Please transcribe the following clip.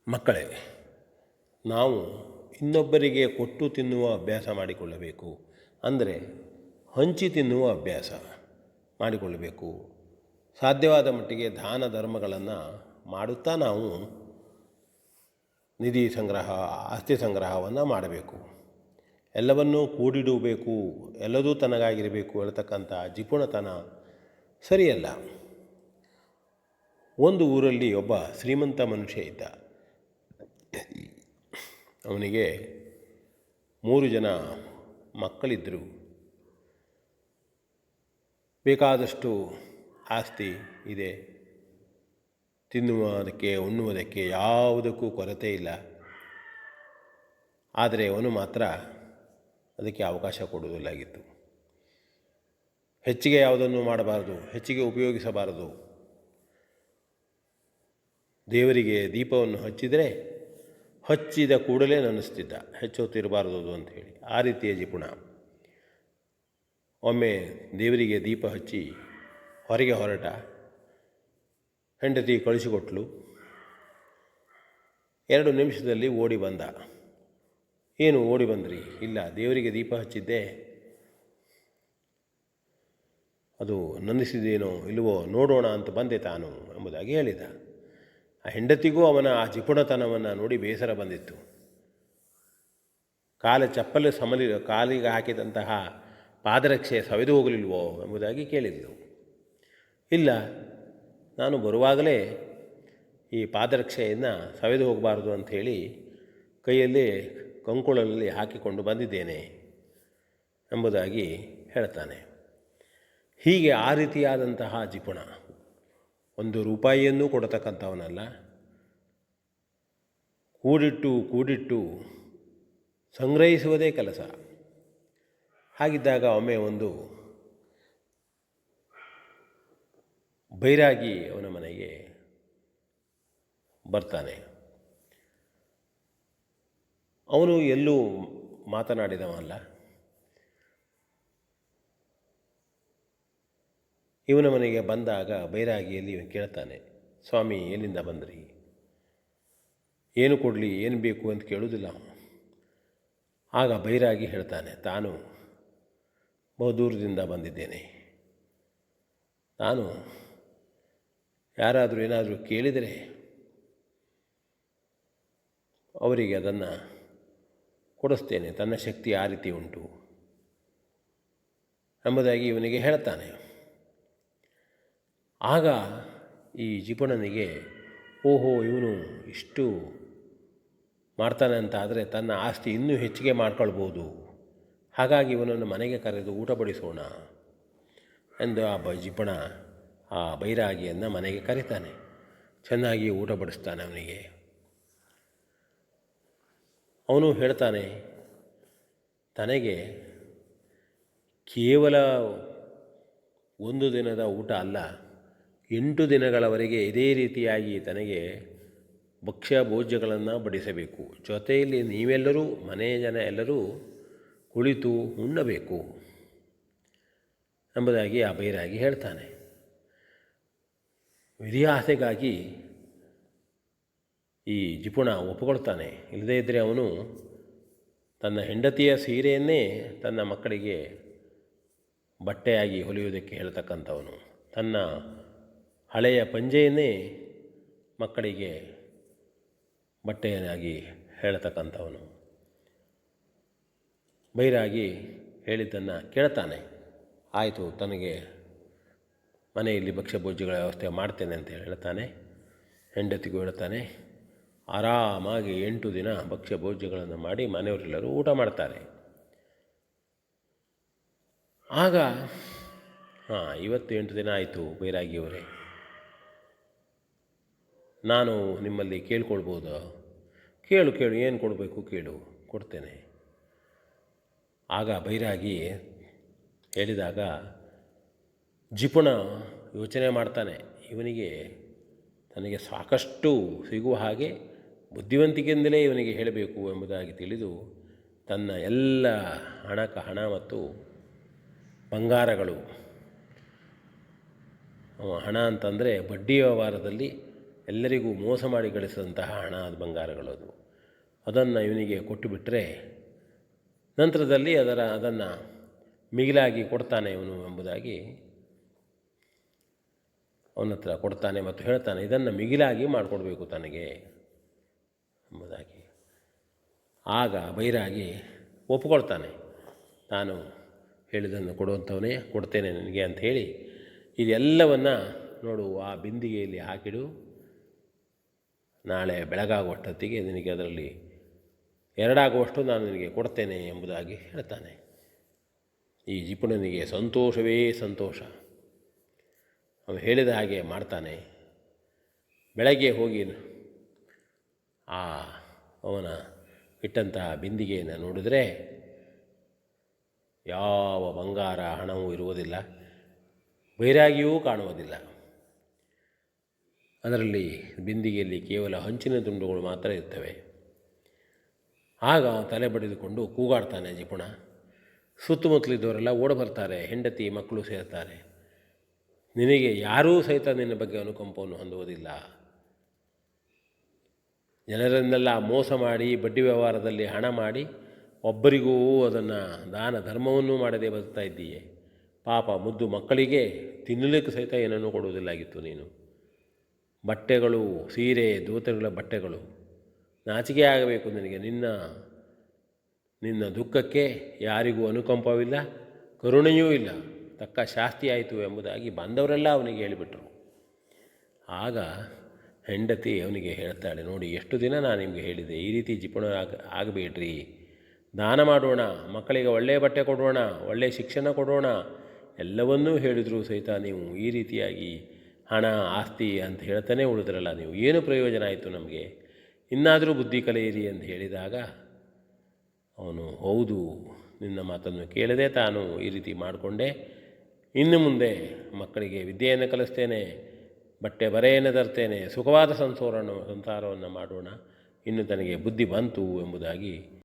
ಮಕ್ಕಳೇ, ನಾವು ಇನ್ನೊಬ್ಬರಿಗೆ ಕೊಟ್ಟು ತಿನ್ನುವ ಅಭ್ಯಾಸ ಮಾಡಿಕೊಳ್ಳಬೇಕು. ಅಂದರೆ ಹಂಚಿ ತಿನ್ನುವ ಅಭ್ಯಾಸ ಮಾಡಿಕೊಳ್ಳಬೇಕು. ಸಾಧ್ಯವಾದ ಮಟ್ಟಿಗೆ ದಾನ ಧರ್ಮಗಳನ್ನು ಮಾಡುತ್ತಾ ನಾವು ನಿಧಿ ಸಂಗ್ರಹ, ಆಸ್ತಿ ಸಂಗ್ರಹವನ್ನು ಮಾಡಬೇಕು. ಎಲ್ಲವನ್ನೂ ಕೂಡಿಡಬೇಕು, ಎಲ್ಲದೂ ತನಗಾಗಿರಬೇಕು ಹೇಳ್ತಕ್ಕಂಥ ಜಿಪುಣತನ ಸರಿಯಲ್ಲ. ಒಂದು ಊರಲ್ಲಿ ಒಬ್ಬ ಶ್ರೀಮಂತ ಮನುಷ್ಯ ಇದ್ದ. ಅವನಿಗೆ 3 ಜನ ಮಕ್ಕಳಿದ್ದರು. ಬೇಕಾದಷ್ಟು ಆಸ್ತಿ ಇದೆ. ತಿನ್ನುವುದಕ್ಕೆ ಉಣ್ಣುವುದಕ್ಕೆ ಯಾವುದಕ್ಕೂ ಕೊರತೆ ಇಲ್ಲ. ಆದರೆ ಅವನು ಮಾತ್ರ ಅದಕ್ಕೆ ಅವಕಾಶ ಕೊಡುವುದಿಲ್ಲಾಗಿತ್ತು. ಹೆಚ್ಚಿಗೆ ಯಾವುದನ್ನು ಮಾಡಬಾರದು, ಹೆಚ್ಚಿಗೆ ಉಪಯೋಗಿಸಬಾರದು. ದೇವರಿಗೆ ದೀಪವನ್ನು ಹಚ್ಚಿದರೆ ಹಚ್ಚಿದ ಕೂಡಲೇ ನೆನೆಸ್ತಿದ್ದ, ಹೆಚ್ಚೊತ್ತಿರಬಾರದು ಅಂಥೇಳಿ. ಆ ರೀತಿಯ ಜಿಪುಣ. ಒಮ್ಮೆ ದೇವರಿಗೆ ದೀಪ ಹಚ್ಚಿ ಹೊರಗೆ ಹೊರಟ. ಹೆಂಡತಿ ಕಳಿಸಿಕೊಟ್ಲು. 2 ನಿಮಿಷದಲ್ಲಿ ಓಡಿ ಬಂದ. ಏನು ಓಡಿ ಬಂದ್ರಿ? ಇಲ್ಲ, ದೇವರಿಗೆ ದೀಪ ಹಚ್ಚಿದ್ದೆ, ಅದು ನೆನೆಸಿದೇನೋ ಇಲ್ಲವೋ ನೋಡೋಣ ಅಂತ ಬಂದೆ ತಾನು ಎಂಬುದಾಗಿ ಹೇಳಿದ. ಆ ಹೆಂಡತಿಗೂ ಅವನ ಆ ಜಿಪುಣತನವನ್ನು ನೋಡಿ ಬೇಸರ ಬಂದಿತ್ತು. ಕಾಲಿಗೆ ಹಾಕಿದಂತಹ ಪಾದರಕ್ಷೆ ಸವೆದು ಹೋಗಲಿಲ್ವೋ ಎಂಬುದಾಗಿ ಕೇಳಿದಳು. ಇಲ್ಲ, ನಾನು ಬರುವಾಗಲೇ ಈ ಪಾದರಕ್ಷೆಯನ್ನು ಸವೆದು ಹೋಗಬಾರದು ಅಂಥೇಳಿ ಕೈಯಲ್ಲಿ ಕಂಕುಳಲ್ಲಿ ಹಾಕಿಕೊಂಡು ಬಂದಿದ್ದೇನೆ ಎಂಬುದಾಗಿ ಹೇಳ್ತಾನೆ. ಹೀಗೆ ಆ ರೀತಿಯಾದಂತಹ ಜಿಪುಣ. 1 ರೂಪಾಯಿಯನ್ನೂ ಕೊಡತಕ್ಕಂಥವನಲ್ಲ. ಕೂಡಿಟ್ಟು ಸಂಗ್ರಹಿಸುವುದೇ ಕೆಲಸ. ಹಾಗಿದ್ದಾಗ ಒಮ್ಮೆ ಒಂದು ಬೈರಾಗಿ ಅವನ ಮನೆಗೆ ಬರ್ತಾನೆ. ಅವನು ಎಲ್ಲೂ ಮಾತನಾಡಿದವಲ್ಲ. ಇವನ ಮನೆಗೆ ಬಂದಾಗ ಬೈರಾಗಿಯಲ್ಲಿ ಇವನು ಕೇಳ್ತಾನೆ, ಸ್ವಾಮಿ ಎಲ್ಲಿಂದ ಬಂದ್ರಿ? ಏನು ಕೊಡಲಿ, ಏನು ಬೇಕು ಅಂತ ಕೇಳುವುದಿಲ್ಲ. ಆಗ ಬೈರಾಗಿ ಹೇಳ್ತಾನೆ, ತಾನು ಬಹುದೂರದಿಂದ ಬಂದಿದ್ದೇನೆ. ನಾನು ಯಾರಾದರೂ ಏನಾದರೂ ಕೇಳಿದರೆ ಅವರಿಗೆ ಅದನ್ನು ಕೊಡಿಸ್ತೇನೆ. ತನ್ನ ಶಕ್ತಿ ಆ ರೀತಿ ಉಂಟು ಎಂಬುದಾಗಿ ಇವನಿಗೆ ಹೇಳ್ತಾನೆ. ಆಗ ಈ ಜಿಪುಣನಿಗೆ, ಓಹೋ, ಇವನು ಇಷ್ಟು ಮಾಡ್ತಾನೆ ಅಂತ ಆದರೆ ತನ್ನ ಆಸ್ತಿ ಇನ್ನೂ ಹೆಚ್ಚಿಗೆ ಮಾಡ್ಕೊಳ್ಬೋದು. ಹಾಗಾಗಿ ಇವನನ್ನು ಮನೆಗೆ ಕರೆದು ಊಟ ಬಡಿಸೋಣ ಎಂದು ಆ ಜಿಪುಣ ಆ ಬೈರಾಗಿಯನ್ನು ಮನೆಗೆ ಕರೀತಾನೆ. ಚೆನ್ನಾಗಿ ಊಟ ಬಡಿಸ್ತಾನೆ ಅವನಿಗೆ. ಅವನು ಹೇಳ್ತಾನೆ, ತನಗೆ ಕೇವಲ 1 ದಿನದ ಊಟ ಅಲ್ಲ, 8 ದಿನಗಳವರೆಗೆ ಇದೇ ರೀತಿಯಾಗಿ ತನಗೆ ಭಕ್ಷ್ಯ ಭೋಜ್ಯಗಳನ್ನು ಬಡಿಸಬೇಕು. ಜೊತೆಯಲ್ಲಿ ನೀವೆಲ್ಲರೂ, ಮನೆಯ ಜನ ಎಲ್ಲರೂ ಕುಳಿತು ಉಣ್ಣಬೇಕು ಎಂಬುದಾಗಿ ಆ ಬೈರಾಗಿ ಹೇಳ್ತಾನೆ. ವಿಧಿಯಾಸೆಗಾಗಿ ಈ ಜಿಪುಣ ಒಪ್ಪಿಕೊಳ್ತಾನೆ. ಇಲ್ಲದೇ ಇದ್ದರೆ ಅವನು ತನ್ನ ಹೆಂಡತಿಯ ಸೀರೆಯನ್ನೇ ತನ್ನ ಮಕ್ಕಳಿಗೆ ಬಟ್ಟೆಯಾಗಿ ಹೊಲಿಯುವುದಕ್ಕೆ ಹೇಳ್ತಕ್ಕಂಥವನು. ತನ್ನ ಹಳೆಯ ಪಂಜೆಯನ್ನೇ ಮಕ್ಕಳಿಗೆ ಬಟ್ಟೆಯನ್ನಾಗಿ ಹೇಳ್ತಕ್ಕಂಥವನು. ಬೈರಾಗಿ ಹೇಳಿದ್ದನ್ನು ಕೇಳ್ತಾನೆ. ಆಯಿತು, ತನಗೆ ಮನೆಯಲ್ಲಿ ಭಕ್ಷ್ಯ ಭೋಜ್ಯಗಳ ವ್ಯವಸ್ಥೆ ಮಾಡ್ತೇನೆ ಅಂತ ಹೇಳ್ತಾನೆ. ಹೆಂಡತಿಗೂ ಹೇಳ್ತಾನೆ. ಆರಾಮಾಗಿ 8 ದಿನ ಭಕ್ಷ್ಯ ಭೋಜ್ಯಗಳನ್ನು ಮಾಡಿ ಮನೆಯವರೆಲ್ಲರೂ ಊಟ ಮಾಡ್ತಾರೆ. ಆಗ ಇವತ್ತು 8 ದಿನ ಆಯಿತು ಬೈರಾಗಿಯವರೇ, ನಾನು ನಿಮ್ಮಲ್ಲಿ ಕೇಳ್ಕೊಳ್ಬೋದು? ಕೇಳು, ಏನು ಕೊಡಬೇಕು ಕೇಳು, ಕೊಡ್ತೇನೆ. ಆಗ ಬೈರಾಗಿ ಹೇಳಿದಾಗ ಜಿಪುಣ ಯೋಚನೆ ಮಾಡ್ತಾನೆ. ಇವನಿಗೆ ತನಗೆ ಸಾಕಷ್ಟು ಸಿಗುವ ಹಾಗೆ ಬುದ್ಧಿವಂತಿಕೆಯಿಂದಲೇ ಇವನಿಗೆ ಹೇಳಬೇಕು ಎಂಬುದಾಗಿ ತಿಳಿದು ತನ್ನ ಎಲ್ಲ ಹಣ ಮತ್ತು ಬಂಗಾರಗಳು, ಹಣ ಅಂತಂದರೆ ಬಡ್ಡಿ ವ್ಯವಹಾರದಲ್ಲಿ ಎಲ್ಲರಿಗೂ ಮೋಸ ಮಾಡಿ ಗಳಿಸಿದಂತಹ ಹಣ ಅದು ಬಂಗಾರಗಳದು. ಅದನ್ನು ಇವನಿಗೆ ಕೊಟ್ಟುಬಿಟ್ರೆ ನಂತರದಲ್ಲಿ ಅದನ್ನು ಮಿಗಿಲಾಗಿ ಕೊಡ್ತಾನೆ ಇವನು ಎಂಬುದಾಗಿ ಅವನ ಹತ್ರ ಕೊಡ್ತಾನೆ ಮತ್ತು ಹೇಳ್ತಾನೆ, ಇದನ್ನು ಮಿಗಿಲಾಗಿ ಮಾಡಿಕೊಡ್ಬೇಕು ತನಗೆ ಎಂಬುದಾಗಿ. ಆಗ ಬೈರಾಗಿ ಒಪ್ಪಿಕೊಳ್ತಾನೆ, ನಾನು ಹೇಳಿದ್ದನ್ನು ಕೊಡುವಂಥವನೇ, ಕೊಡ್ತೇನೆ ನನಗೆ ಅಂತ ಹೇಳಿ ಇದೆಲ್ಲವನ್ನು ನೋಡು ಆ ಬಿಂದಿಗೆಯಲ್ಲಿ ಹಾಕಿಡು, ನಾಳೆ ಬೆಳಗಾಗುವಷ್ಟೊತ್ತಿಗೆ ನಿನಗೆ ಅದರಲ್ಲಿ ಎರಡಾಗುವಷ್ಟು ನಾನು ನಿನಗೆ ಕೊಡ್ತೇನೆ ಎಂಬುದಾಗಿ ಹೇಳ್ತಾನೆ. ಈ ಜಿಪುಣನಿಗೆ ಸಂತೋಷವೇ ಸಂತೋಷ. ಅವನು ಹೇಳಿದ ಹಾಗೆ ಮಾಡ್ತಾನೆ. ಬೆಳಗ್ಗೆ ಹೋಗಿ ಅವನ ಇಟ್ಟಂತಹ ಬಿಂದಿಗೆಯನ್ನು ನೋಡಿದರೆ ಯಾವ ಬಂಗಾರ ಹಣವೂ ಇರುವುದಿಲ್ಲ, ಬೈರಾಗಿಯೂ ಕಾಣುವುದಿಲ್ಲ. ಅದರಲ್ಲಿ ಬಿಂದಿಗೆಯಲ್ಲಿ ಕೇವಲ ಹಂಚಿನ ತುಂಡುಗಳು ಮಾತ್ರ ಇರ್ತವೆ. ಆಗ ತಲೆ ಬಡಿದುಕೊಂಡು ಕೂಗಾಡ್ತಾನೆ ಜಿಪುಣ. ಸುತ್ತಮುತ್ತಲಿದ್ದವರೆಲ್ಲ ಓಡಿ ಬರ್ತಾರೆ, ಹೆಂಡತಿ ಮಕ್ಕಳು ಸೇರ್ತಾರೆ. ನಿನಗೆ ಯಾರೂ ಸಹಿತ ನಿನ್ನ ಬಗ್ಗೆ ಅನುಕಂಪವನ್ನು ಹೊಂದುವುದಿಲ್ಲ. ಜನರನ್ನೆಲ್ಲ ಮೋಸ ಮಾಡಿ ಬಡ್ಡಿ ವ್ಯವಹಾರದಲ್ಲಿ ಹಣ ಮಾಡಿ ಒಬ್ಬರಿಗೂ ಅದನ್ನು ದಾನ ಧರ್ಮವನ್ನೂ ಮಾಡದೆ ಬದುಕ್ತಾ ಇದ್ದೀಯೆ. ಪಾಪ ಮುದ್ದು ಮಕ್ಕಳಿಗೆ ತಿನ್ನಲಿಕ್ಕೆ ಸಹಿತ ಏನನ್ನೂ ಕೊಡುವುದಿಲ್ಲಾಗಿತ್ತು ನೀನು. ಬಟ್ಟೆಗಳು, ಸೀರೆ, ಧೋತಗಳ ಬಟ್ಟೆಗಳು, ನಾಚಿಕೆ ಆಗಬೇಕು ನಿನಗೆ. ನಿನ್ನ ದುಃಖಕ್ಕೆ ಯಾರಿಗೂ ಅನುಕಂಪವಿಲ್ಲ, ಕರುಣೆಯೂ ಇಲ್ಲ, ತಕ್ಕ ಶಾಸ್ತಿ ಆಯಿತು ಎಂಬುದಾಗಿ ಬಂದವರೆಲ್ಲ ಅವನಿಗೆ ಹೇಳಿಬಿಟ್ರು. ಆಗ ಹೆಂಡತಿ ಅವನಿಗೆ ಹೇಳ್ತಾಳೆ, ನೋಡಿ ಎಷ್ಟು ದಿನ ನಾನು ನಿಮಗೆ ಹೇಳಿದೆ, ಈ ರೀತಿ ಜಿಪುಣ ಆಗಬೇಡ್ರಿ, ದಾನ ಮಾಡೋಣ, ಮಕ್ಕಳಿಗೆ ಒಳ್ಳೆಯ ಬಟ್ಟೆ ಕೊಡೋಣ, ಒಳ್ಳೆಯ ಶಿಕ್ಷಣ ಕೊಡೋಣ, ಎಲ್ಲವನ್ನೂ ಹೇಳಿದರೂ ಸಹಿತ ನೀವು ಈ ರೀತಿಯಾಗಿ ಹಣ ಆಸ್ತಿ ಅಂತ ಹೇಳ್ತಾನೆ ಉಳಿದ್ರಲ್ಲ, ನೀವು ಏನು ಪ್ರಯೋಜನ ಆಯಿತು ನಮಗೆ, ಇನ್ನಾದರೂ ಬುದ್ಧಿ ಕಲಿಯಿರಿ ಅಂತ ಹೇಳಿದಾಗ ಅವನು, ಹೌದು ನಿನ್ನ ಮಾತನ್ನು ಕೇಳದೆ ತಾನು ಈ ರೀತಿ ಮಾಡಿಕೊಂಡೆ, ಇನ್ನು ಮುಂದೆ ಮಕ್ಕಳಿಗೆ ವಿದ್ಯೆಯನ್ನು ಕಲಿಸ್ತೇನೆ, ಬಟ್ಟೆ ಬರೆಯನ್ನು ತರ್ತೇನೆ, ಸುಖವಾದ ಸಂಸಾರವನ್ನು ಮಾಡೋಣ, ಇನ್ನು ತನಗೆ ಬುದ್ಧಿ ಬಂತು ಎಂಬುದಾಗಿ